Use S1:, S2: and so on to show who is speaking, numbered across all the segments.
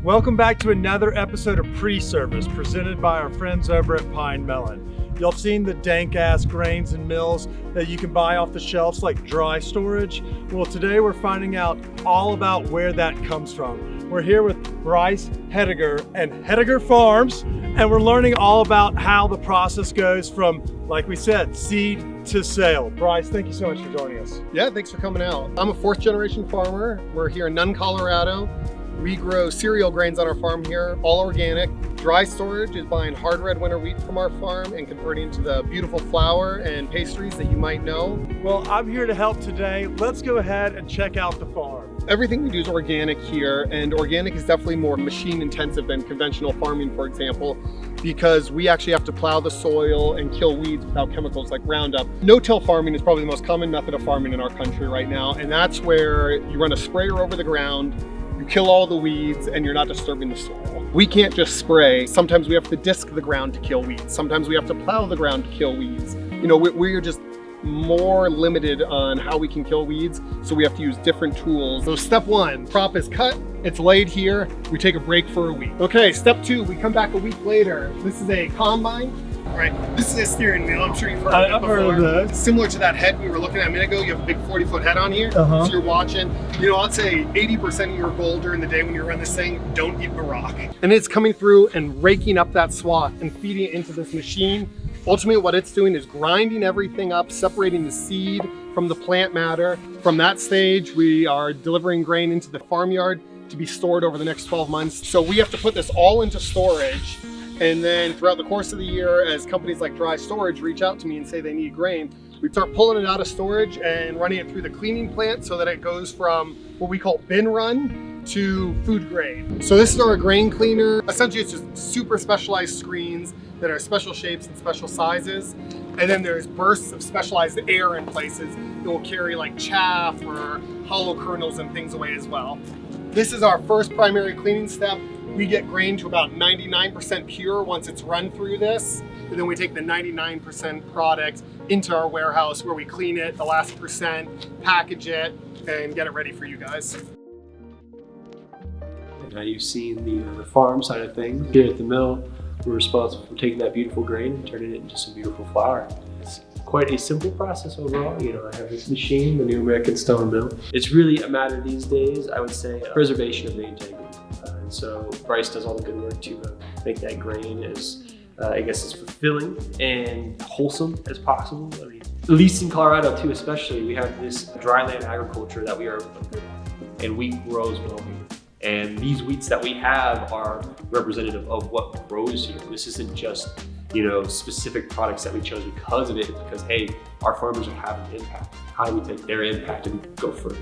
S1: Welcome back to another episode of Pre-Service presented by our friends over at Pine Melon. You'll have seen the dank-ass grains and mills that you can buy off the shelves like dry storage. Well, today we're finding out all about where that comes from. We're here with Bryce Hediger and Hediger Farms, and we're learning all about how the process goes from, like we said, seed to sale. Bryce, thank you so much for joining us.
S2: Yeah, thanks for coming out. I'm a fourth generation farmer. We're here in Nunn, Colorado. We grow cereal grains on our farm here, all organic. Dry storage is buying hard red winter wheat from our farm and converting into the beautiful flour and pastries that you might know.
S1: Well, I'm here to help today. Let's go ahead and check out the farm.
S2: Everything we do is organic here, and organic is definitely more machine intensive than conventional farming, for example, because we actually have to plow the soil and kill weeds without chemicals like Roundup. No-till farming is probably the most common method of farming in our country right now, and that's where you run a sprayer over the ground, you kill all the weeds, and you're not disturbing the soil. We can't just spray. Sometimes we have to disc the ground to kill weeds. Sometimes we have to plow the ground to kill weeds. You know, we're just more limited on how we can kill weeds, so we have to use different tools. So step one, crop is cut, it's laid here, we take a break for a week. Okay, step two, we come back a week later. This is a combine. All right, this is a steering wheel. I'm sure you've heard of it before.
S1: I've heard of this.
S2: Similar to that head we were looking at a minute ago, you have a big 40-foot head on here. So you're watching, you know, I'd say 80% of your goal during the day when you run this thing, don't eat a rock. And it's coming through and raking up that swath and feeding it into this machine. Ultimately, what it's doing is grinding everything up, separating the seed from the plant matter. From that stage, we are delivering grain into the farmyard to be stored over the next 12 months. So we have to put this all into storage. And then throughout the course of the year, as companies like Dry Storage reach out to me and say they need grain, we start pulling it out of storage and running it through the cleaning plant so that it goes from what we call bin run to food grade. So this is our grain cleaner. Essentially, it's just super specialized screens that are special shapes and special sizes. And then there's bursts of specialized air in places that will carry like chaff or hollow kernels and things away as well. This is our first primary cleaning step. We get grain to about 99% pure once it's run through this. And then we take the 99% product into our warehouse where we clean it, the last percent, package it, and get it ready for you guys.
S3: And now you've seen the farm side of things. Here at the mill, we're responsible for taking that beautiful grain and turning it into some beautiful flour. It's quite a simple process overall. You know, I have this machine, the new American stone mill. It's really a matter these days, I would say, preservation of the integrity. And so Bryce does all the good work to make that grain as, I guess, as fulfilling and wholesome as possible. I mean, at least in Colorado too, especially, we have this dryland agriculture that we are good at, and wheat grows well here. And these wheats that we have are representative of what grows here. This isn't just, you know, specific products that we chose because of it. It's because, hey, our farmers are having an impact. How do we take their impact and go further?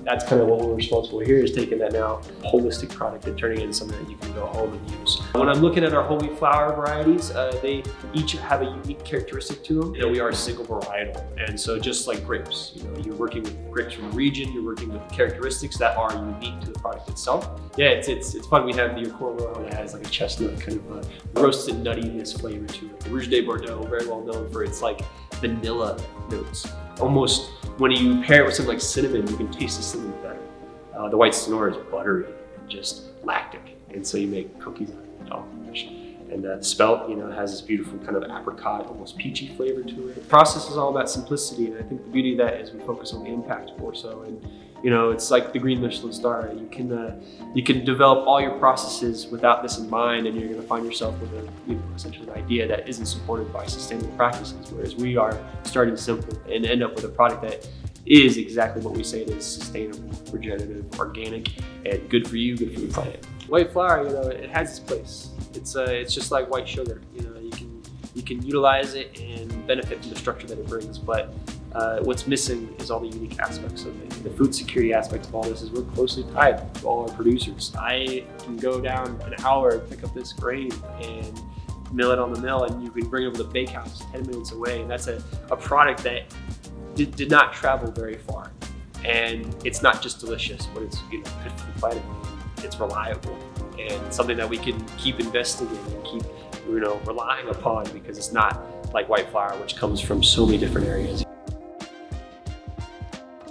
S3: That's kind of what we're responsible here, is taking that now holistic product and turning it into something that you can go home and use. When I'm looking at our whole wheat flour varieties, they each have a unique characteristic to them. You know, we are single varietal, and so just like grapes, you know, you're working with grapes from a region, you're working with characteristics that are unique to the product itself. Yeah, it's fun. We have the Accord Royal that has like a chestnut kind of roasted nuttiness flavor to it. The Rouge de Bordeaux, very well known for its like vanilla notes. Almost when you pair it with something like cinnamon, you can taste the cinnamon better. The white Sonora is buttery and just lactic, and so you make cookies out of it. Oh gosh. And the spelt, you know, has this beautiful kind of apricot, almost peachy flavor to it. The process is all about simplicity, and I think the beauty of that is we focus on the impact more so. And you know, it's like the Green Michelin Star. You can develop all your processes without this in mind, and you're going to find yourself with a, you know, essentially an idea that isn't supported by sustainable practices. Whereas we are starting simple and end up with a product that is exactly what we say it is: sustainable, regenerative, organic, and good for you, good for the planet. White flour, you know, it has its place. It's just like white sugar. You know, you can utilize it and benefit from the structure that it brings, but what's missing is all the unique aspects of it. The food security aspect of all this is we're closely tied to all our producers. I can go down an hour and pick up this grain and mill it on the mill, and you can bring it over to the bakehouse 10 minutes away. And that's a product that did not travel very far. And it's not just delicious, but it's, you know, good for the planet. It's reliable and something that we can keep investing in and keep, you know, relying upon, because it's not like white flour, which comes from so many different areas.